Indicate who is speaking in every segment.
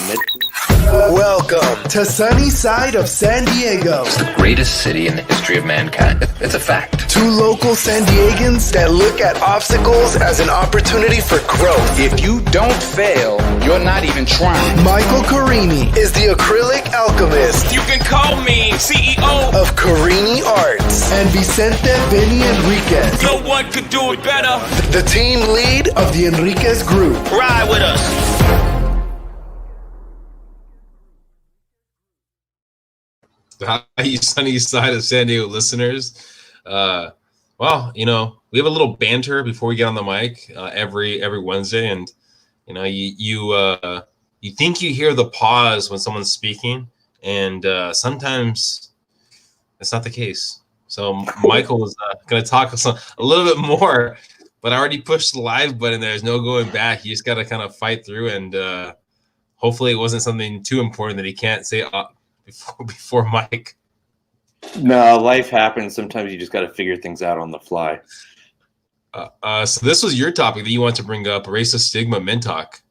Speaker 1: it.
Speaker 2: Welcome to sunny side of San Diego.
Speaker 3: It's the greatest city in the history of mankind. It's a fact.
Speaker 2: Two local San Diegans that look at obstacles as an opportunity for growth.
Speaker 4: If you don't fail, you're not even trying.
Speaker 2: Michael Carini is the Acrylic Alchemist.
Speaker 5: You can call me CEO
Speaker 2: of Carini Arts. And Vicente, Vinnie, Enriquez.
Speaker 5: No one could do it better.
Speaker 2: The team lead of the Enriquez group.
Speaker 5: Ride with us.
Speaker 6: Hi, sunny side of San Diego listeners. Well, you know, we have a little banter before we get on the mic every Wednesday, and you know, you think you hear the pause when someone's speaking, and sometimes it's not the case. So Michael is going to talk a little bit more, but I already pushed the live button. There's no going back. You just got to kind of fight through, and hopefully it wasn't something too important that he can't say before Mike.
Speaker 1: No, life happens. Sometimes you just got to figure things out on the fly.
Speaker 6: So this was your topic that you want to bring up: racist stigma, men talk.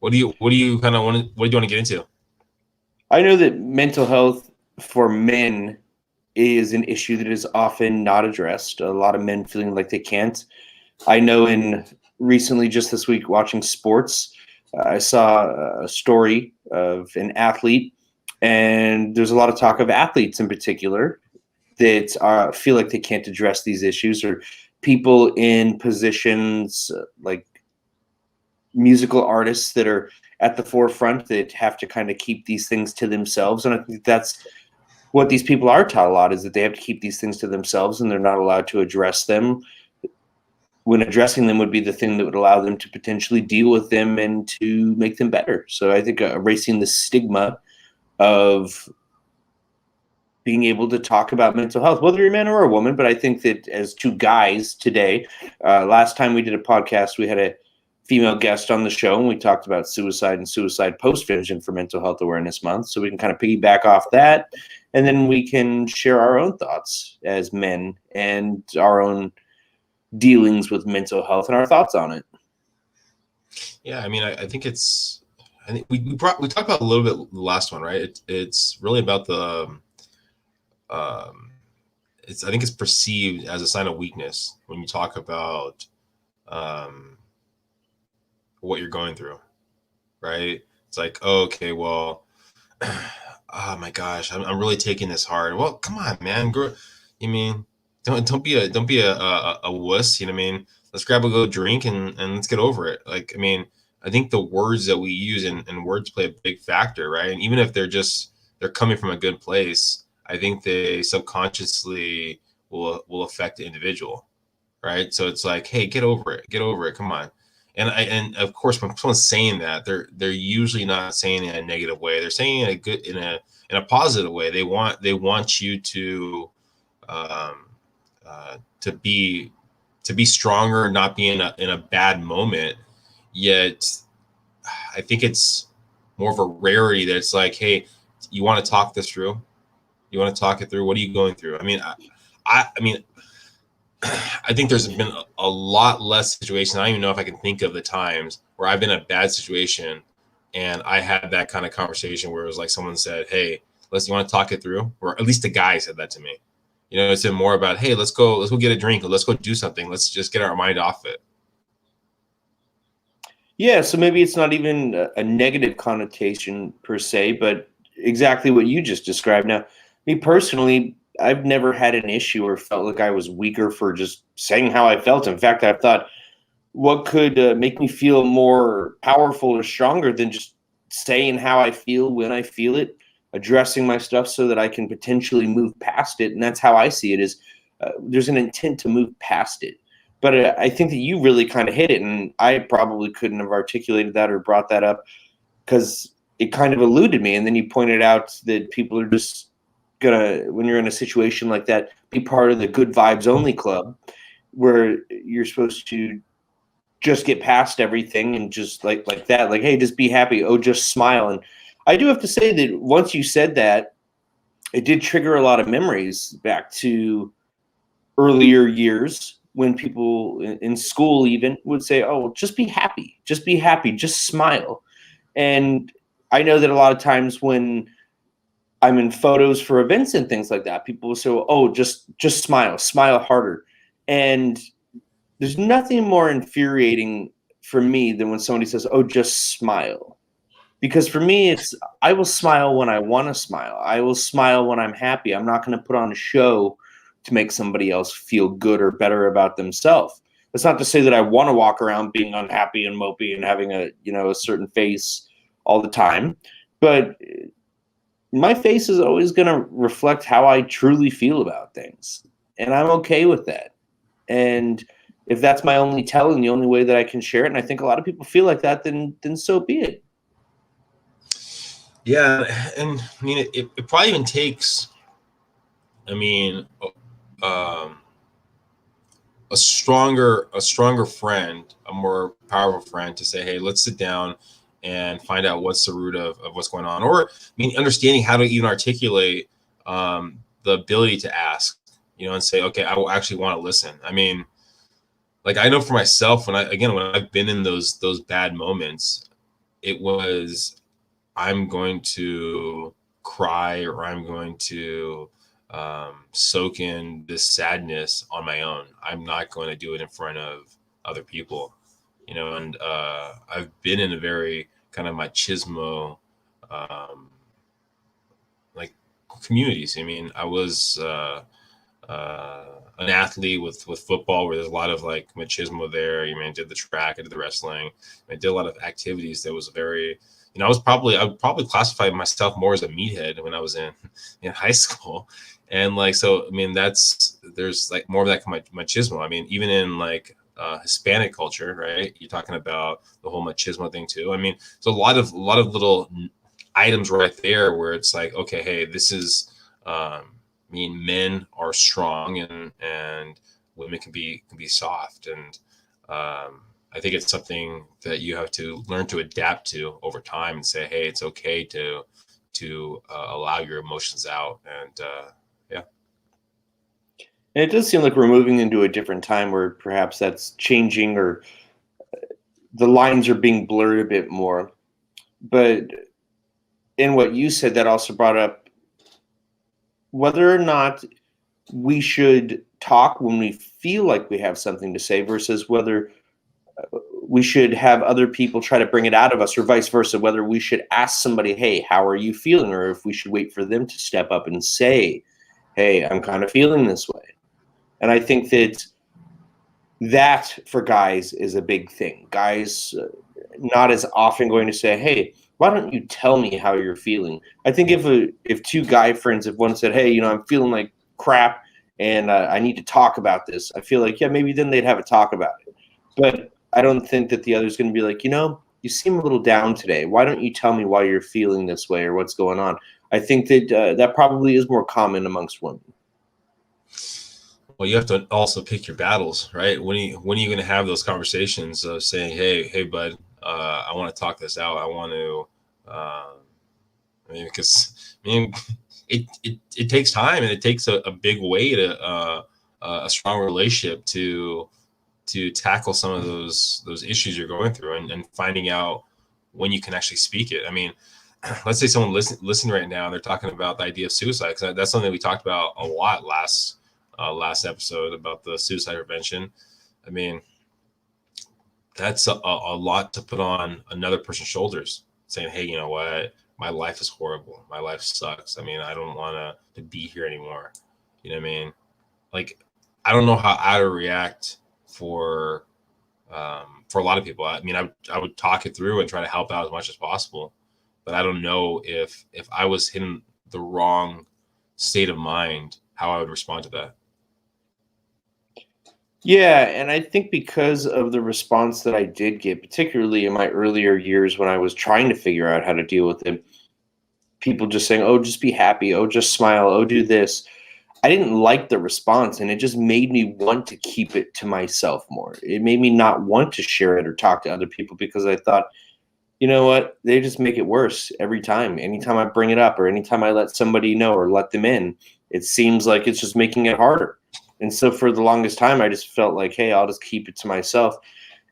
Speaker 6: What do you want to get into?
Speaker 1: I know that mental health for men is an issue that is often not addressed. A lot of men feeling like they can't. I know recently, just this week, watching sports, I saw a story of an athlete. And there's a lot of talk of athletes in particular that feel like they can't address these issues, or people in positions like musical artists that are at the forefront that have to kind of keep these things to themselves. And I think that's what these people are taught a lot, is that they have to keep these things to themselves and they're not allowed to address them, when addressing them would be the thing that would allow them to potentially deal with them and to make them better. So I think erasing the stigma of being able to talk about mental health, whether you're a man or a woman. But I think that as two guys today, last time we did a podcast, we had a female guest on the show, and we talked about suicide and suicide post-vision for Mental Health Awareness Month. So we can kind of piggyback off that, and then we can share our own thoughts as men and our own dealings with mental health and our thoughts on it.
Speaker 6: Yeah, I mean, I think it's. I think we talked about a little bit the last one, right? It's really about the I think it's perceived as a sign of weakness when you talk about what you're going through, right? It's like, oh, okay, well, oh my gosh, I'm really taking this hard. Well, come on, man, you mean don't be a wuss, you know what I mean? Let's grab a good drink and let's get over it. Like, I mean, I think the words that we use and words play a big factor, right? And even if they're coming from a good place, I think they subconsciously will affect the individual, right? So it's like, hey, get over it, come on. And of course, when someone's saying that, they're usually not saying it in a negative way. They're saying it in a positive way. They want you to be stronger, not be in a bad moment. Yet I think it's more of a rarity that it's like, hey, you want to talk this through? You want to talk it through? What are you going through? I mean, I think there's been a lot less situations. I don't even know if I can think of the times where I've been in a bad situation and I had that kind of conversation where it was like someone said, hey, you want to talk it through? Or at least the guy said that to me. You know, it's been more about, hey, let's go get a drink, or let's go do something. Let's just get our mind off it.
Speaker 1: Yeah, so maybe it's not even a negative connotation per se, but exactly what you just described. Now, me personally, I've never had an issue or felt like I was weaker for just saying how I felt. In fact, I've thought, what could make me feel more powerful or stronger than just saying how I feel when I feel it, addressing my stuff so that I can potentially move past it. And that's how I see it, is there's an intent to move past it. But I think that you really kind of hit it, and I probably couldn't have articulated that or brought that up because it kind of eluded me. And then you pointed out that people are just going to, when you're in a situation like that, be part of the good vibes only club, where you're supposed to just get past everything and just like that, like, hey, just be happy. Oh, just smile. And I do have to say that once you said that, it did trigger a lot of memories back to earlier years, when people in school even would say, oh, just be happy, just smile. And I know that a lot of times when I'm in photos for events and things like that, people will say, "Oh, just smile harder." And there's nothing more infuriating for me than when somebody says, "Oh, just smile." Because for me, it's I will smile when I want to smile. I will smile when I'm happy. I'm not going to put on a show to make somebody else feel good or better about themselves. That's not to say that I want to walk around being unhappy and mopey and having a certain face all the time, but my face is always going to reflect how I truly feel about things, and I'm okay with that. And if that's my only tell and the only way that I can share it, and I think a lot of people feel like that, then so be it.
Speaker 6: Yeah, and I mean, it probably even takes, I mean, um, a stronger friend, a more powerful friend to say, hey, let's sit down and find out what's the root of what's going on. Or, I mean, understanding how to even articulate the ability to ask, and say, okay, I will actually want to listen. I mean, like, I know for myself, when I've been in those bad moments, it was, I'm going to cry, or I'm going to soak in this sadness on my own. I'm not going to do it in front of other people, and I've been in a very kind of machismo like communities. I mean, I was an athlete with football, where there's a lot of like machismo there. I did the track, I did the wrestling, I did a lot of activities that was very, I would probably classify myself more as a meathead when I was in high school. And like, so, I mean, there's like more of that machismo. I mean, even in like Hispanic culture, right? You're talking about the whole machismo thing too. I mean, so a lot of little items right there where it's like, okay, hey, this is, men are strong and women can be soft. And I think it's something that you have to learn to adapt to over time and say, hey, it's okay to allow your emotions out. And yeah.
Speaker 1: And it does seem like we're moving into a different time where perhaps that's changing, or the lines are being blurred a bit more. But in what you said, that also brought up whether or not we should talk when we feel like we have something to say versus whether we should have other people try to bring it out of us, or vice versa, whether we should ask somebody, hey, how are you feeling? Or if we should wait for them to step up and say, hey, I'm kind of feeling this way. And I think that for guys is a big thing. Guys not as often going to say, hey, why don't you tell me how you're feeling? I think if two guy friends, if one said, hey, I'm feeling like crap and I need to talk about this, I feel like, yeah, maybe then they'd have a talk about it. But I don't think that the other's going to be like, you seem a little down today. Why don't you tell me why you're feeling this way or what's going on? I think that that probably is more common amongst women.
Speaker 6: Well, you have to also pick your battles, right? When are you going to have those conversations of saying, hey, bud, I want to talk this out. I want to, because it takes time, and it takes a big weight, a strong relationship to tackle some of those issues you're going through, and finding out when you can actually speak it. I mean, let's say someone listen right now, and they're talking about the idea of suicide, because that's something we talked about a lot last episode about the suicide prevention. I mean, that's a lot to put on another person's shoulders, saying, hey, you know what? My life is horrible. My life sucks. I mean, I don't want to be here anymore. You know what I mean? Like, I don't know how I would react for a lot of people. I mean, I would talk it through and try to help out as much as possible. But I don't know if I was in the wrong state of mind, how I would respond to that.
Speaker 1: Yeah, and I think because of the response that I did get, particularly in my earlier years when I was trying to figure out how to deal with it, people just saying, oh, just be happy, oh, just smile, oh, do this. I didn't like the response, and it just made me want to keep it to myself more. It made me not want to share it or talk to other people, because I thought, you know what, they just make it worse every time. Anytime I bring it up, or anytime I let somebody know or let them in, it seems like it's just making it harder. And so for the longest time, I just felt like, hey, I'll just keep it to myself.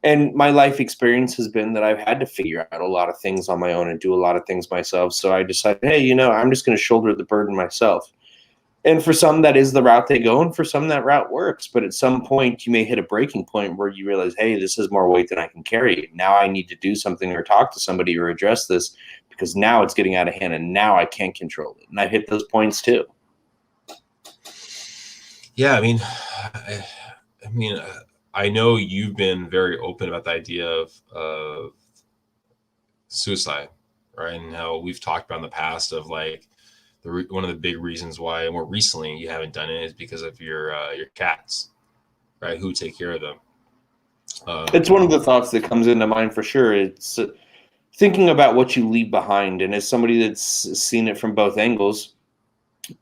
Speaker 1: And my life experience has been that I've had to figure out a lot of things on my own and do a lot of things myself. So I decided, hey, you know, I'm just going to shoulder the burden myself. And for some, that is the route they go, and for some, that route works. But at some point, you may hit a breaking point where you realize, hey, this is more weight than I can carry. Now I need to do something or talk to somebody or address this, because now it's getting out of hand and now I can't control it. And I've hit those points too.
Speaker 6: Yeah, I mean, I know you've been very open about the idea of suicide, right? And how we've talked about in the past of like one of the big reasons why more recently you haven't done it is because of your cats, right? Who take care of them.
Speaker 1: It's one of the thoughts that comes into mind for sure. It's thinking about what you leave behind. And as somebody that's seen it from both angles,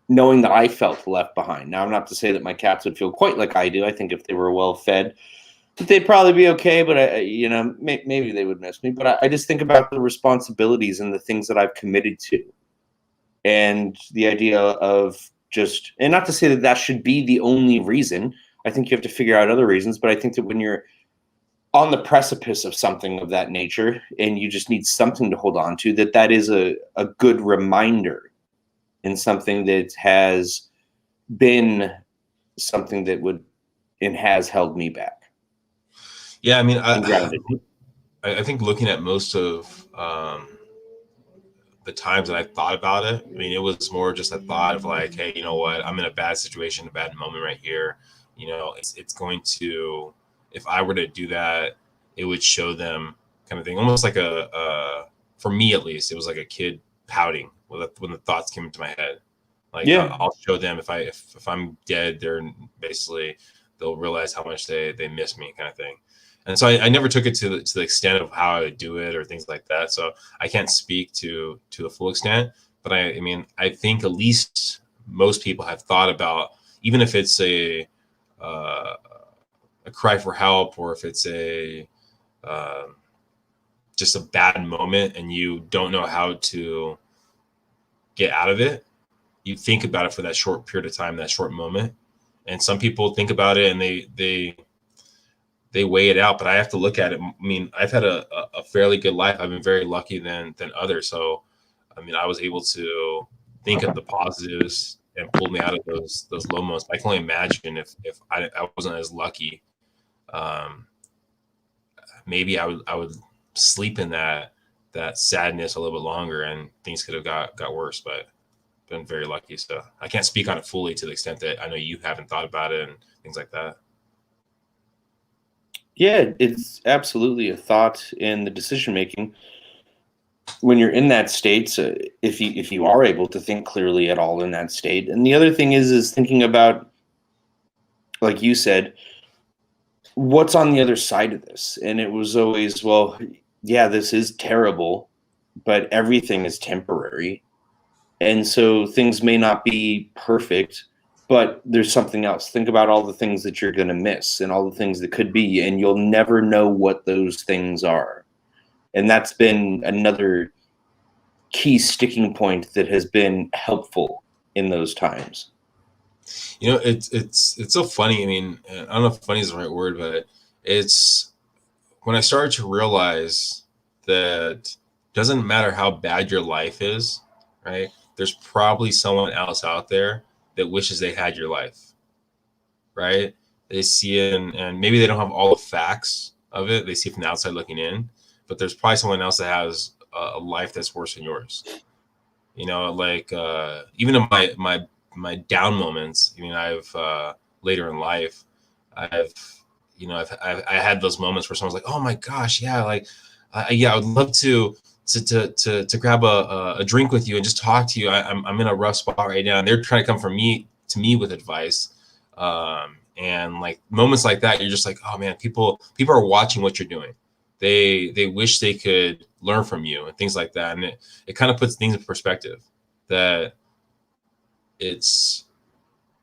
Speaker 1: knowing that I felt left behind. Now, I'm not to say that my cats would feel quite like I do. I think if they were well fed, they'd probably be okay, but you know, maybe they would miss me. But I just think about the responsibilities and the things that I've committed to, and the idea of just, and not to say that that should be the only reason. I think you have to figure out other reasons, but I think that when you're on the precipice of something of that nature and you just need something to hold on to, that is a good reminder, and something that has been something that would and has held me back.
Speaker 6: Yeah, I mean, I think looking at most of the times that I thought about it, I mean, it was more just a thought of like, hey, you know what? I'm in a bad situation, a bad moment right here. You know, it's going to, if I were to do that, it would show them kind of thing, almost like for me at least, it was like a kid pouting when the thoughts came into my head. Like, yeah, I'll show them if I'm dead, they'll realize how much they miss me, kind of thing. And so I never took it to the extent of how I would do it or things like that. So I can't speak to the full extent, but I mean, I think at least most people have thought about, even if it's a cry for help, or if it's just a bad moment and you don't know how to get out of it, you think about it for that short period of time, that short moment. And some people think about it and they weigh it out, but I have to look at it. I mean, I've had a fairly good life. I've been very lucky than others. So, I mean, I was able to think of the positives and pull me out of those low moments. I can only imagine if I wasn't as lucky, maybe I would sleep in that sadness a little bit longer and things could have got worse, but been very lucky. So I can't speak on it fully to the extent that I know you haven't thought about it and things like that.
Speaker 1: Yeah, it's absolutely a thought in the decision making when you're in that state. So if you are able to think clearly at all in that state. And the other thing is thinking about, like you said, what's on the other side of this. And it was always, well, yeah, this is terrible, but everything is temporary. And so things may not be perfect, but there's something else. Think about all the things that you're going to miss and all the things that could be, and you'll never know what those things are. And that's been another key sticking point that has been helpful in those times.
Speaker 6: You know, it's so funny. I mean, I don't know if funny is the right word, but it's when I started to realize that it doesn't matter how bad your life is, right? There's probably someone else out there that wishes they had your life, right? They see it and maybe they don't have all the facts of it. They see it from the outside looking in, but there's probably someone else that has a life that's worse than yours. You know, like even in my down moments, I mean, I've later in life, I had those moments where someone's like, oh my gosh, yeah, like, yeah, I would love to grab a drink with you and just talk to you. I'm in a rough spot right now, and they're trying to come to me with advice. And like moments like that, you're just like, oh man, people are watching what you're doing. They wish they could learn from you and things like that. And it kind of puts things in perspective that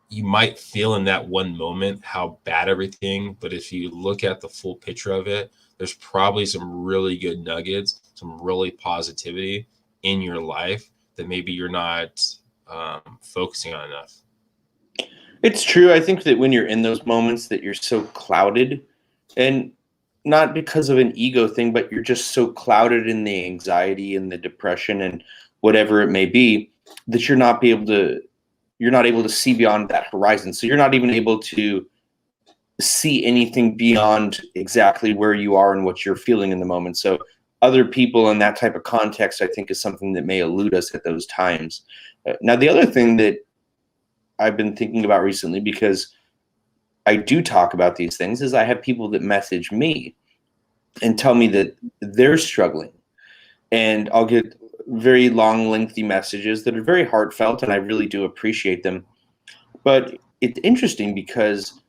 Speaker 6: you might feel in that one moment how bad everything, but if you look at the full picture of it, there's probably some really good nuggets, some really positivity in your life that maybe you're not focusing on enough. It's
Speaker 1: true. I think that when you're in those moments that you're so clouded, and not because of an ego thing, but you're just so clouded in the anxiety and the depression and whatever it may be that you're not able to see beyond that horizon. So you're not even able to see anything beyond exactly where you are and what you're feeling in the moment. So other people in that type of context, I think, is something that may elude us at those times. Now, the other thing that I've been thinking about recently, because I do talk about these things, is I have people that message me and tell me that they're struggling. And I'll get very long, lengthy messages that are very heartfelt, and I really do appreciate them. But it's interesting because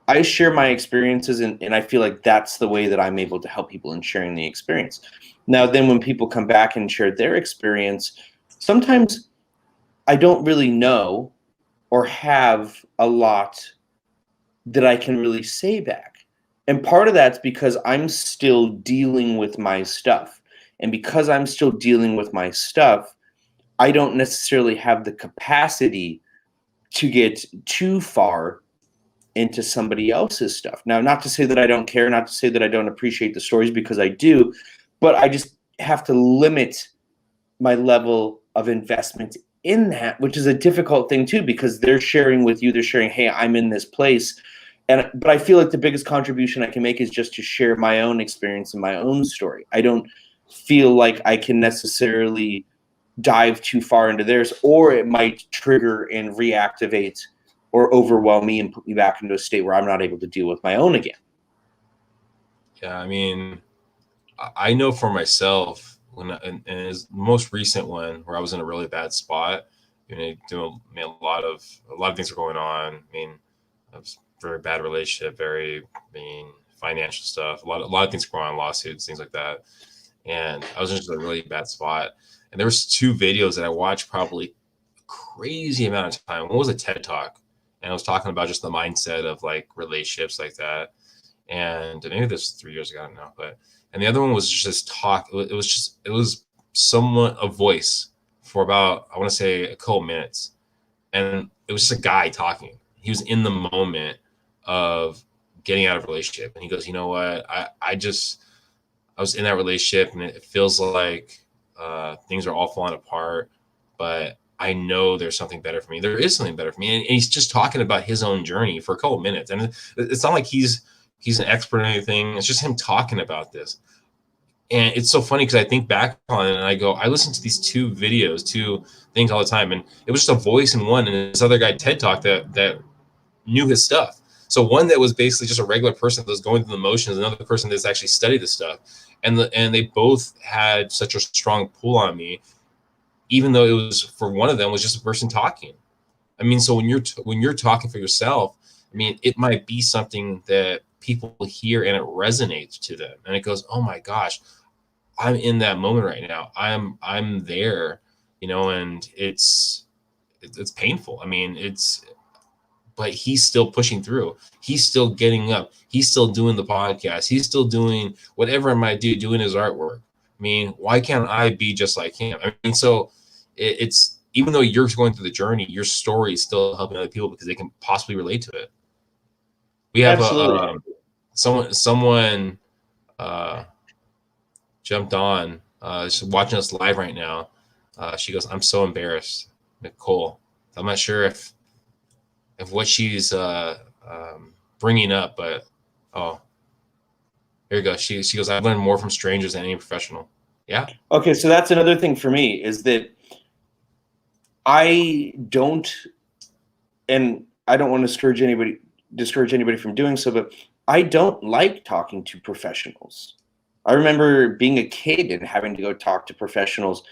Speaker 1: I share my experiences, and I feel like that's the way that I'm able to help people in sharing the experience. Now, then when people come back and share their experience, sometimes I don't really know or have a lot that I can really say back. And part of that's because I'm still dealing with my stuff. And because I'm still dealing with my stuff, I don't necessarily have the capacity to get too far into somebody else's stuff. Now, not to say that I don't care, not to say that I don't appreciate the stories, because I do, but I just have to limit my level of investment in that, which is a difficult thing too, because they're sharing with you, they're sharing, hey, I'm in this place. But I feel like the biggest contribution I can make is just to share my own experience and my own story. I don't feel like I can necessarily dive too far into theirs, or it might trigger and reactivate or overwhelm me and put me back into a state where I'm not able to deal with my own again.
Speaker 6: Yeah, I mean, I know for myself and his most recent one where I was in a really bad spot. Doing a lot of things were going on. I mean, I was very bad relationship, financial stuff. A lot of things going on, lawsuits, things like that. And I was in just a really bad spot. And there was 2 videos that I watched probably a crazy amount of time. One was a TED Talk, and I was talking about just the mindset of like relationships like that. And maybe this was 3 years ago, I don't know. And the other one was just this talk. It was somewhat a voice for about, I want to say, a couple minutes. And it was just a guy talking. He was in the moment of getting out of a relationship. And he goes, you know what? I was in that relationship, and it feels like things are all falling apart, but I know there's something better for me. There is something better for me. And he's just talking about his own journey for a couple minutes. And it's not like he's an expert in anything. It's just him talking about this. And it's so funny because I think back on it and I go, I listen to these 2 things all the time. And it was just a voice in one, and this other guy TED Talk that knew his stuff. So one that was basically just a regular person that was going through the motions, another person that's actually studied the stuff. And they both had such a strong pull on me, even though it was, for one of them, was just a person talking. I mean, so when you're talking for yourself, I mean, it might be something that people hear and it resonates to them, and it goes, oh my gosh, I'm in that moment right now. I'm there, and it's painful. I mean, but he's still pushing through. He's still getting up. He's still doing the podcast. He's still doing whatever I might do, doing his artwork. I mean, why can't I be just like him? I mean, so it's, even though you're going through the journey, your story is still helping other people because they can possibly relate to it. We have someone jumped on, she's watching us live right now. She goes, I'm so embarrassed, Nicole. I'm not sure if what she's bringing up, but here you go. She goes, I've learned more from strangers than any professional. Yeah. Okay,
Speaker 1: so that's another thing for me, is that I don't want to discourage anybody from doing so, but I don't like talking to professionals. I remember being a kid and having to go talk to professionals,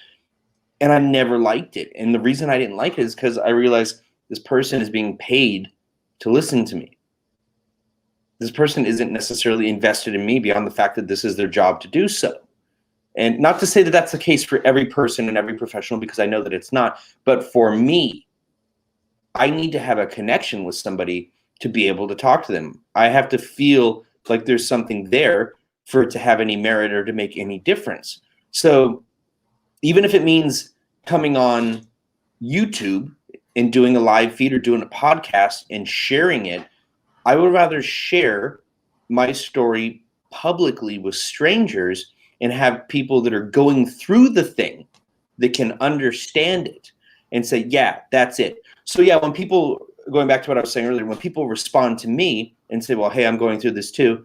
Speaker 1: and I never liked it. And the reason I didn't like it is because I realized this person is being paid to listen to me. This person isn't necessarily invested in me beyond the fact that this is their job to do so. And not to say that that's the case for every person and every professional, because I know that it's not. But for me, I need to have a connection with somebody to be able to talk to them. I have to feel like there's something there for it to have any merit or to make any difference. So even if it means coming on YouTube and doing a live feed or doing a podcast and sharing it, I would rather share my story publicly with strangers and have people that are going through the thing that can understand it and say, yeah, that's it. So yeah, when people, going back to what I was saying earlier, when people respond to me and say, well, hey, I'm going through this too,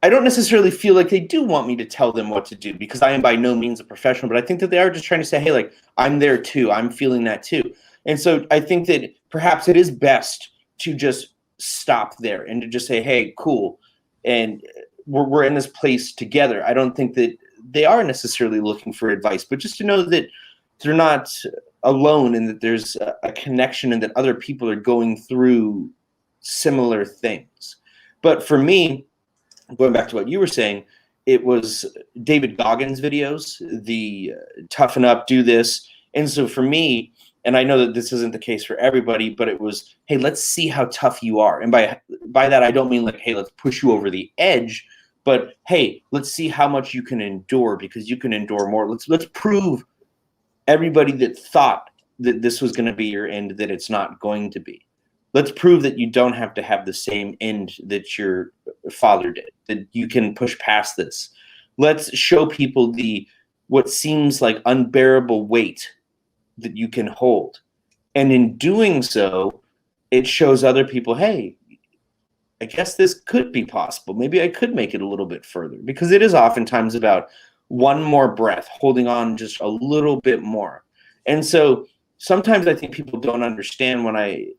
Speaker 1: I don't necessarily feel like they do want me to tell them what to do, because I am by no means a professional, but I think that they are just trying to say, hey, like, I'm there too. I'm feeling that too. And so I think that perhaps it is best to just stop there and to just say, hey, cool. And we're in this place together. I don't think that they are necessarily looking for advice, but just to know that they're not alone and that there's a connection and that other people are going through similar things. But for me, going back to what you were saying, it was David Goggins' videos, the toughen up, do this. And so for me, and I know that this isn't the case for everybody, but it was, hey, let's see how tough you are. And by that, I don't mean like, hey, let's push you over the edge, but hey, let's see how much you can endure, because you can endure more. Let's prove everybody that thought that this was going to be your end that it's not going to be. Let's prove that you don't have to have the same end that your father did, that you can push past this. Let's show people what seems like unbearable weight that you can hold. And in doing so, it shows other people, hey, I guess this could be possible. Maybe I could make it a little bit further, because it is oftentimes about one more breath, holding on just a little bit more. And so sometimes I think people don't understand when I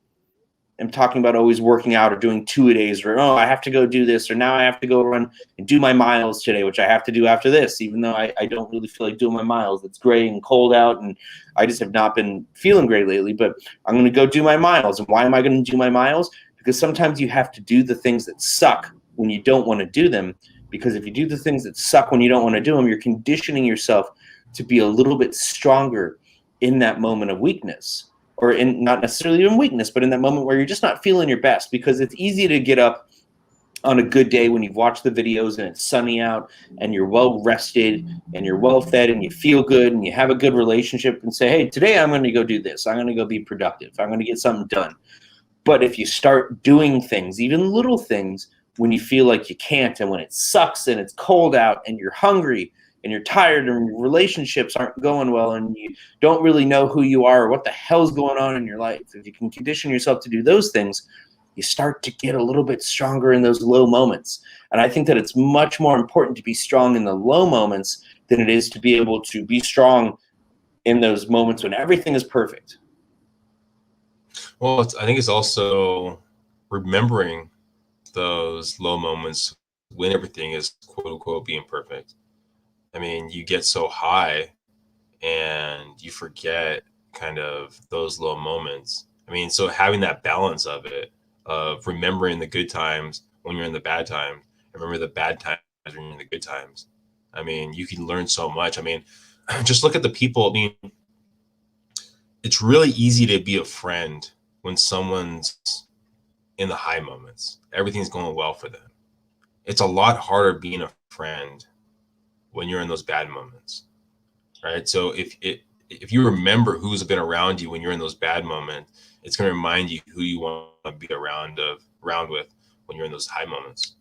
Speaker 1: am talking about always working out or doing 2-a-days, or, oh, I have to go do this, or now I have to go run and do my miles today, which I have to do after this, even though I don't really feel like doing my miles. It's gray and cold out, and I just have not been feeling great lately, but I'm going to go do my miles. And why am I going to do my miles? Because sometimes you have to do the things that suck when you don't want to do them, because if you do the things that suck when you don't want to do them, you're conditioning yourself to be a little bit stronger in that moment of weakness. Or in not necessarily even weakness, but in that moment where you're just not feeling your best, because it's easy to get up on a good day when you've watched the videos and it's sunny out and you're well rested and you're well fed and you feel good and you have a good relationship and say, hey, today I'm going to go do this. I'm going to go be productive. I'm going to get something done. But if you start doing things, even little things, when you feel like you can't, and when it sucks and it's cold out and you're hungry and you're tired and relationships aren't going well and you don't really know who you are or what the hell's going on in your life, if you can condition yourself to do those things, you start to get a little bit stronger in those low moments. And I think that it's much more important to be strong in the low moments than it is to be able to be strong in those moments when everything is perfect.
Speaker 6: Well, I think it's also remembering those low moments when everything is quote unquote being perfect. I mean, you get so high and you forget kind of those low moments. I mean, so having that balance of it, of remembering the good times when you're in the bad times, and remember the bad times when you're in the good times. I mean, you can learn so much. I mean, just look at the people. I mean, it's really easy to be a friend when someone's in the high moments. Everything's going well for them. It's a lot harder being a friend when you're in those bad moments, right? So if you remember who's been around you when you're in those bad moments, it's going to remind you who you want to be around with when you're in those high moments.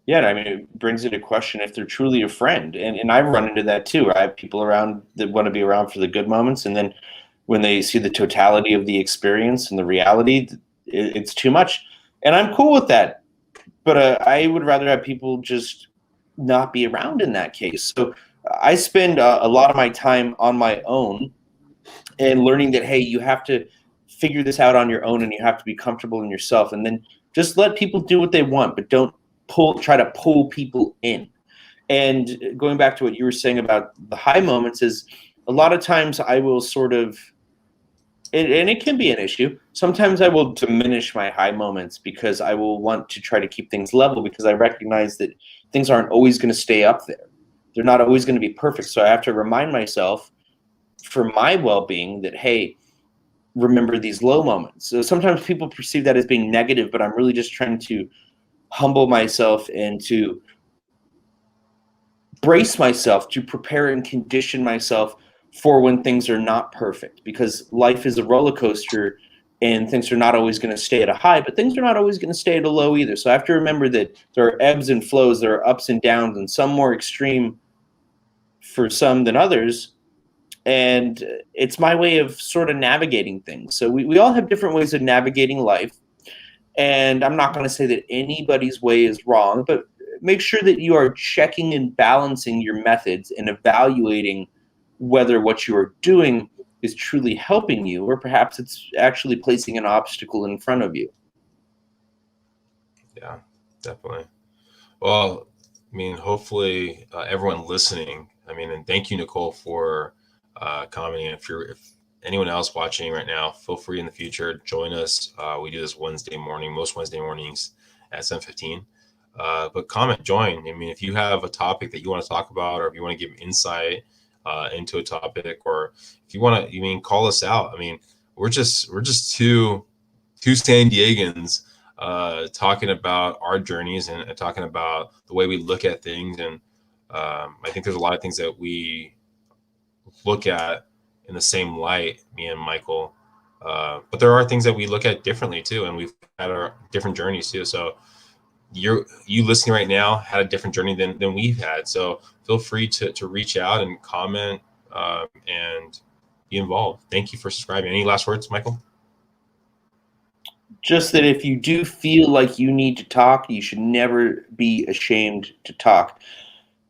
Speaker 1: Yeah, I mean, it brings into question if they're truly a friend. And I've run into that too. I have people around that want to be around for the good moments, and then when they see the totality of the experience and the reality, it's too much. And I'm cool with that. But I would rather have people just not be around in that case. So I spend a lot of my time on my own and learning that, hey, you have to figure this out on your own and you have to be comfortable in yourself, and then just let people do what they want, but don't try to pull people in. And going back to what you were saying about the high moments, is a lot of times I will sort of, and it can be an issue, sometimes I will diminish my high moments because I will want to try to keep things level, because I recognize that things aren't always going to stay up there. They're not always going to be perfect. So I have to remind myself, for my well-being, that, hey, remember these low moments. So sometimes people perceive that as being negative, but I'm really just trying to humble myself and to brace myself, to prepare and condition myself for when things are not perfect, because life is a roller coaster and things are not always going to stay at a high, but things are not always going to stay at a low either. So I have to remember that there are ebbs and flows, there are ups and downs, and some more extreme for some than others. And it's my way of sort of navigating things. So we all have different ways of navigating life. And I'm not going to say that anybody's way is wrong, but make sure that you are checking and balancing your methods and evaluating whether what you are doing is truly helping you, or perhaps it's actually placing an obstacle in front of you.
Speaker 6: Yeah, definitely. Well, I mean, hopefully everyone listening, I mean, and thank you, Nicole, for commenting. If anyone else watching right now, feel free in the future, join us. We do this Wednesday morning, most Wednesday mornings at 7:15. But comment, join. I mean, if you have a topic that you want to talk about, or if you want to give insight into a topic, or if you want to, you mean, call us out. I mean, we're just two San Diegans talking about our journeys and talking about the way we look at things. And I think there's a lot of things that we look at in the same light, me and Michael. But there are things that we look at differently too, and we've had our different journeys too. So you listening right now had a different journey than we've had. So feel free to reach out and comment and be involved. Thank you for subscribing. Any last words, Michael?
Speaker 1: Just that if you do feel like you need to talk, you should never be ashamed to talk.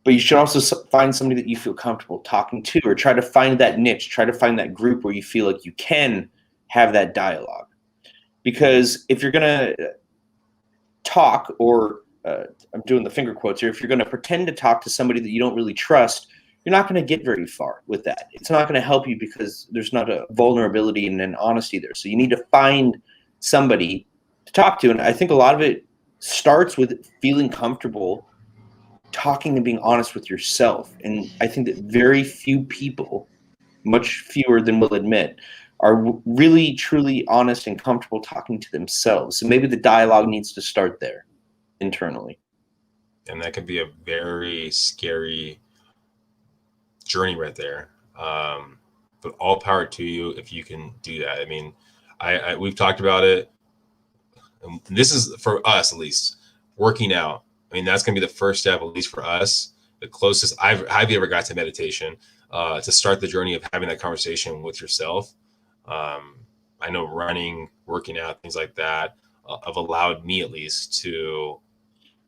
Speaker 1: But you should also find somebody that you feel comfortable talking to, or try to find that niche, try to find that group where you feel like you can have that dialogue. Because if you're going to talk, or I'm doing the finger quotes here, if you're going to pretend to talk to somebody that you don't really trust, you're not going to get very far with that. It's not going to help you because there's not a vulnerability and an honesty there. So you need to find somebody to talk to. And I think a lot of it starts with feeling comfortable talking and being honest with yourself. And I think that very few people, much fewer than will admit, are really truly honest and comfortable talking to themselves. So maybe the dialogue needs to start there internally.
Speaker 6: And that could be a very scary journey right there. But all power to you if you can do that. I mean, we've talked about it, and this is for us, at least, working out. I mean, that's going to be the first step, at least for us, the closest I've ever got to meditation, to start the journey of having that conversation with yourself. I know running, working out, things like that have allowed me, at least, to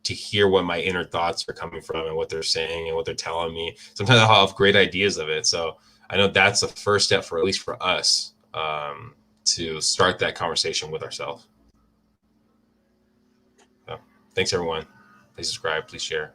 Speaker 6: hear what my inner thoughts are coming from and what they're saying and what they're telling me. Sometimes I'll have great ideas of it. So I know that's the first step, for at least for us, to start that conversation with ourselves. So, thanks, everyone. Please subscribe. Please share.